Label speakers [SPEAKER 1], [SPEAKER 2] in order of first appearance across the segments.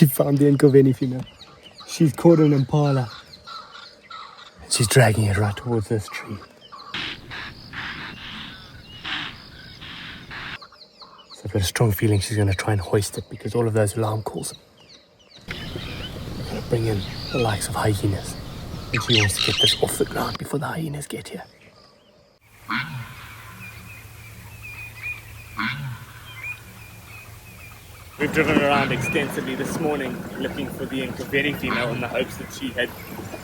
[SPEAKER 1] She found the Nkoveni female. She's caught an impala. She's dragging it right towards this tree. So I've got a strong feeling she's going to try and hoist it because all of those alarm calls. We're going to bring in the likes of hyenas. And she wants to get this off the ground before the hyenas get here. We've driven around extensively this morning looking for the Nkoveni female in the hopes that she had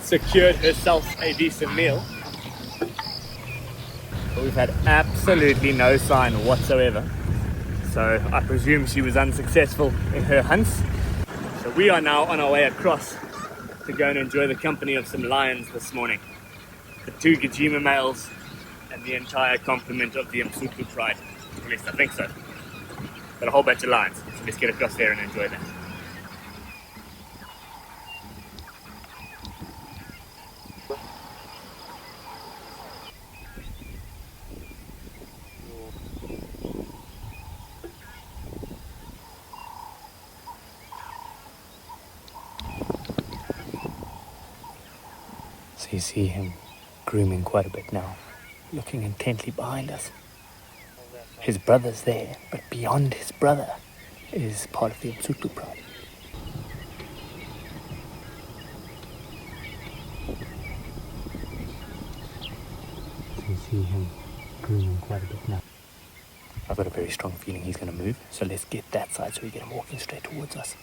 [SPEAKER 1] secured herself a decent meal. But we've had absolutely no sign whatsoever. So I presume she was unsuccessful in her hunts. So we are now on our way across to go and enjoy the company of some lions this morning. The 2 Gijima Males and the entire complement of the Msuthlu Pride. At least I think so. Got a whole bunch of lions, so let's get across there and enjoy that. So you see him grooming quite a bit now, looking intently behind us. His brother's there, but beyond his brother is part of the Msuthlu Pride. So you see him grooming quite a bit now. I've got a very strong feeling he's going to move, so let's get that side so we get him walking straight towards us.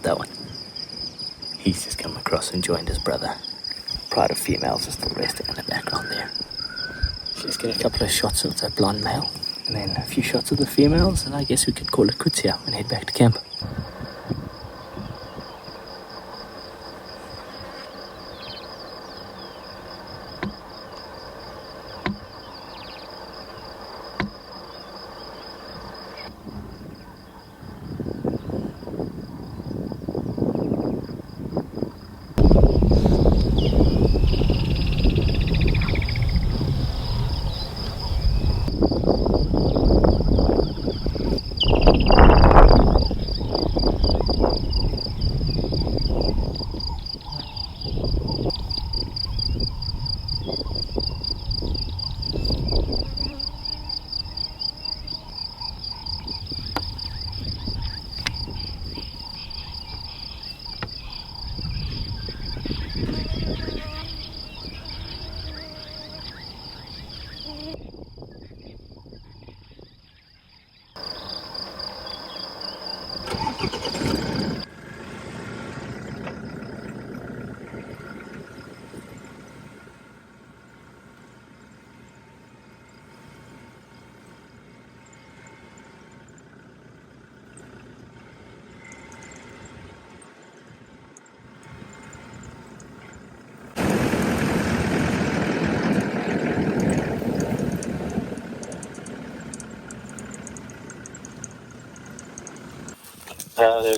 [SPEAKER 1] That one. He's just come across and joined his brother. Pride of females is still resting in the background there. So let's get a couple of shots of the blonde male and then a few shots of the females, and I guess we could call it quits here and head back to camp. There we go.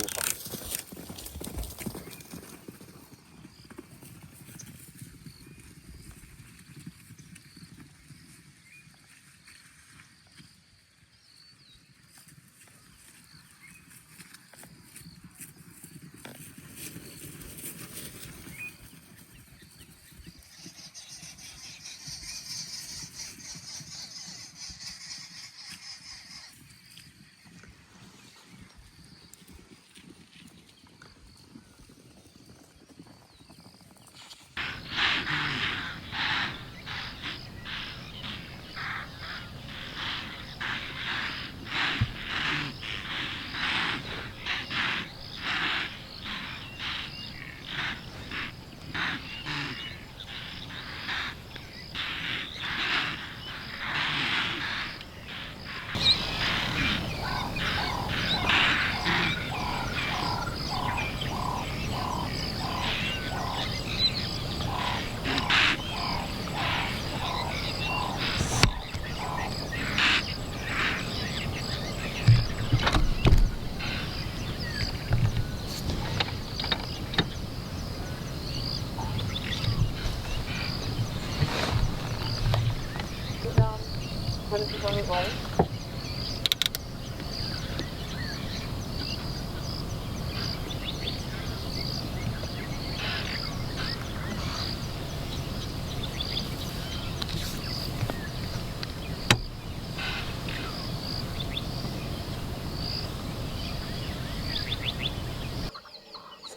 [SPEAKER 1] I've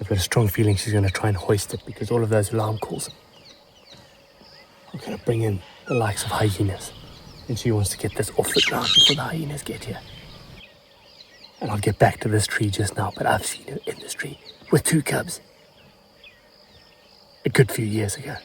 [SPEAKER 1] got a strong feeling she's going to try and hoist it because all of those alarm calls are going to bring in the likes of hyenas. And she wants to get this off the ground before the hyenas get here. And I'll get back to this tree just now, but I've seen her in this tree with 2 cubs. A good few years ago.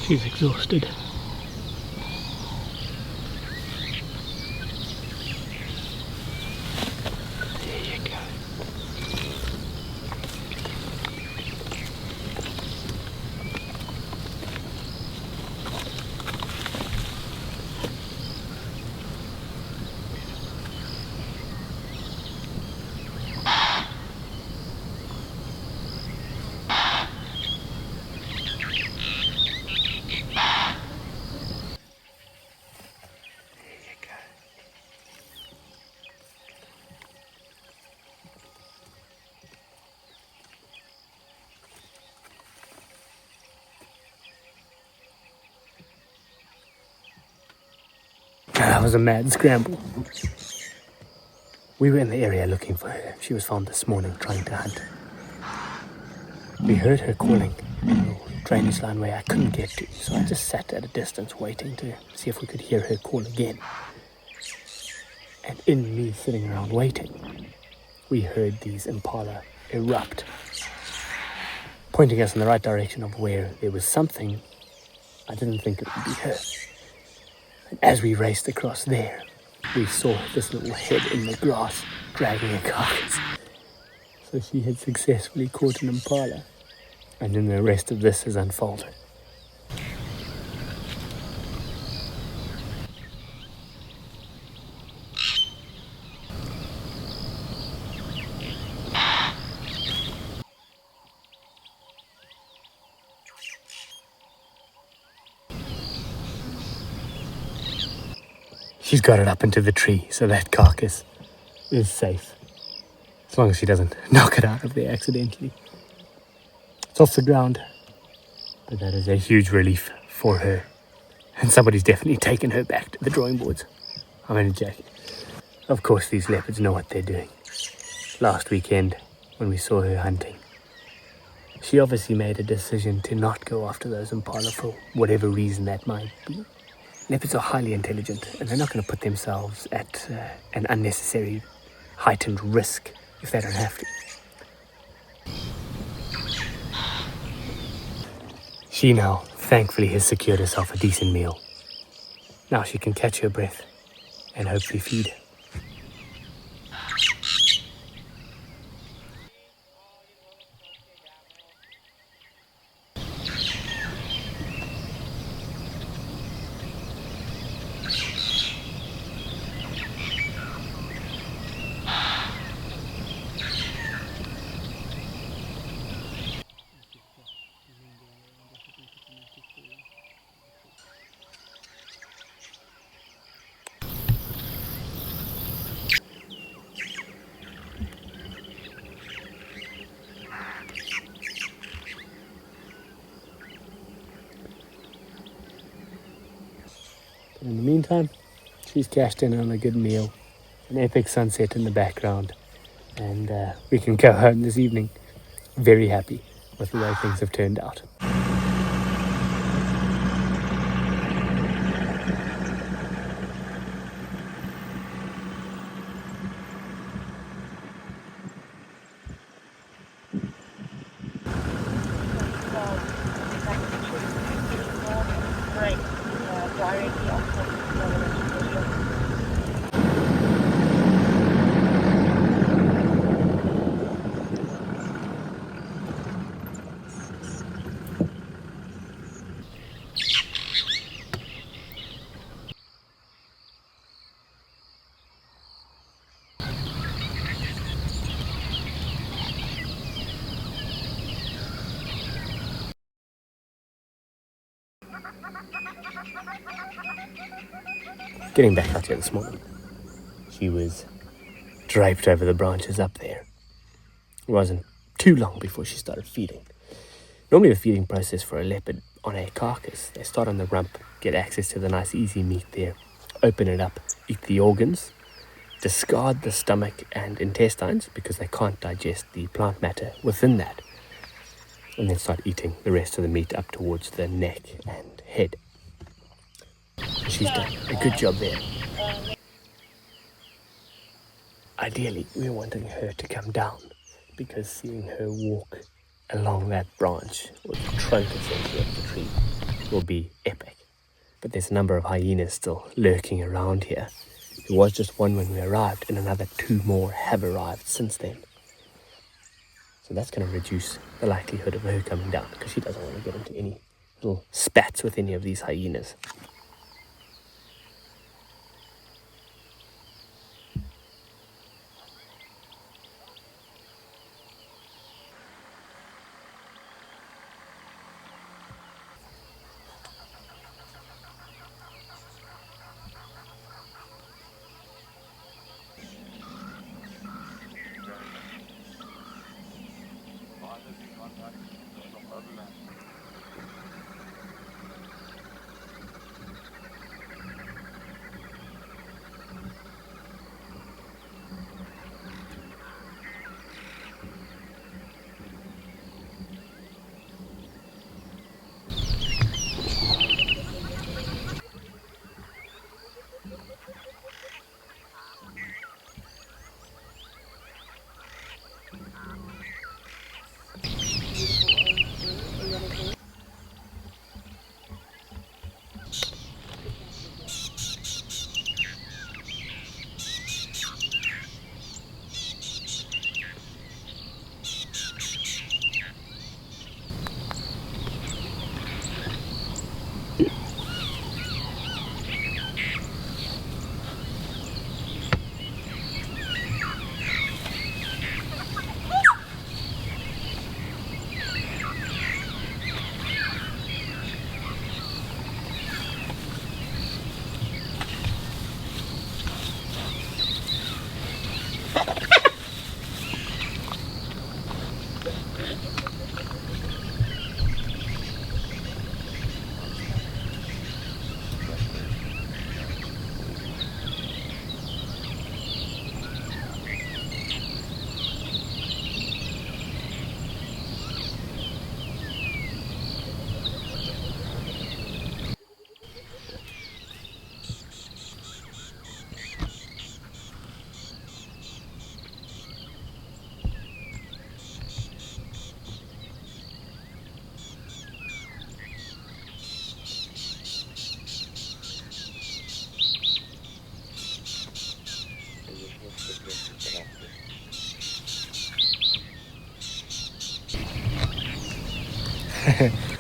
[SPEAKER 1] She's exhausted. There you go. That was a mad scramble. We were in the area looking for her. She was found this morning trying to hunt. We heard her calling in a drainage line where I couldn't get to, so I just sat at a distance waiting to see if we could hear her call again. And in me sitting around waiting, we heard these impala erupt, pointing us in the right direction of where there was something. I didn't think it would be her. And as we raced across there, we saw this little head in the grass dragging a carcass. So she had successfully caught an impala, and then the rest of this has unfolded. She's got it up into the tree, so that carcass is safe. As long as she doesn't knock it out of there accidentally. It's off the ground, but that is a huge relief for her. And somebody's definitely taken her back to the drawing boards. I'm in a jacket. Of course, these leopards know what they're doing. Last weekend, when we saw her hunting, she obviously made a decision to not go after those impala for whatever reason that might be. Leopards are highly intelligent, and they're not going to put themselves at an unnecessary heightened risk if they don't have to. She now, thankfully, has secured herself a decent meal. Now she can catch her breath and hopefully feed. But in the meantime, she's cashed in on a good meal, an epic sunset in the background, and we can go home this evening very happy with the way things have turned out.
[SPEAKER 2] directly opposite the station.
[SPEAKER 1] Getting back out here this morning, she was draped over the branches up there. It wasn't too long before she started feeding. Normally the feeding process for a leopard on a carcass, they start on the rump, get access to the nice easy meat there, open it up, eat the organs, discard the stomach and intestines because they can't digest the plant matter within that, and then start eating the rest of the meat up towards the neck and head. She's done a good job there. Ideally, we're wanting her to come down because seeing her walk along that branch, or the trunk essentially of the tree, will be epic. But there's a number of hyenas still lurking around here. There was just one when we arrived, and another 2 more have arrived since then. So that's going to reduce the likelihood of her coming down, because she doesn't want to get into any little spats with any of these hyenas.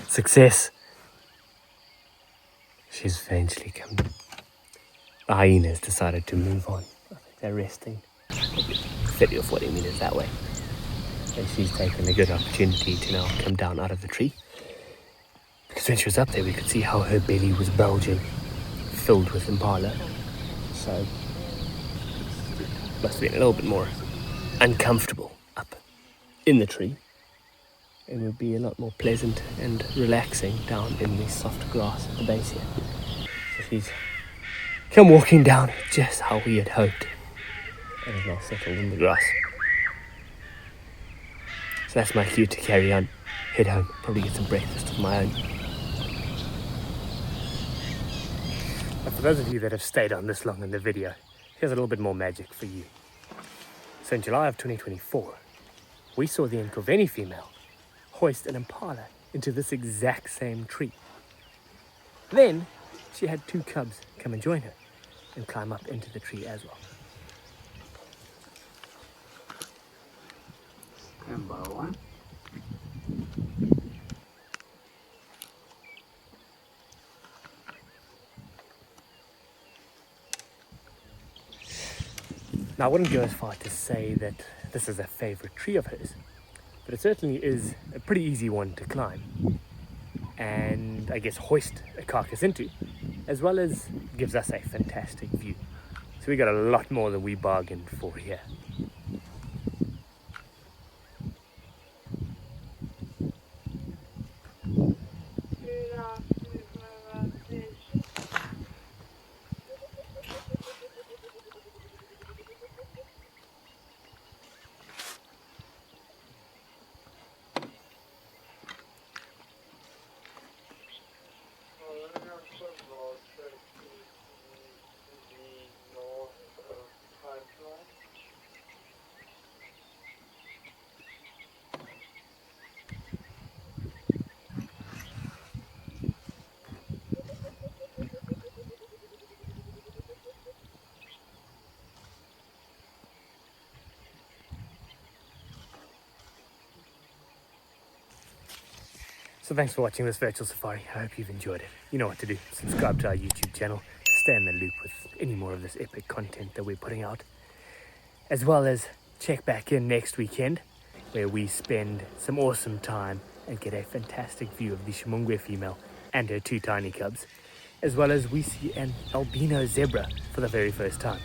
[SPEAKER 1] Success. She's eventually come. The hyenas decided to move on. I think they're resting 30 or 40 meters that way. And she's taken a good opportunity to now come down out of the tree. Because when she was up there, we could see how her belly was bulging, filled with impala. So, must have been a little bit more uncomfortable up in the tree. And would be a lot more pleasant and relaxing down in the soft grass at the base here. So she's come walking down just how we had hoped, and is now settled in the grass. So that's my cue to carry on, head home, probably get some breakfast of my own. But for those of you that have stayed on this long in the video, here's a little bit more magic for you. So in July of 2024, we saw the Nkoveni Female hoist an impala into this exact same tree. Then, she had 2 cubs come and join her and climb up into the tree as well.
[SPEAKER 2] Number one.
[SPEAKER 1] Now, I wouldn't go as far to say that this is a favorite tree of hers, but it certainly is a pretty easy one to climb and I guess hoist a carcass into, as well as gives us a fantastic view. So we got a lot more than we bargained for here. So thanks for watching this virtual safari. I hope you've enjoyed it. You know what to do. Subscribe to our YouTube channel to stay in the loop with any more of this epic content that we're putting out. As well as check back in next weekend where we spend some awesome time and get a fantastic view of the Nkoveni Female and her 2 tiny cubs. As well as we see an albino zebra for the very first time.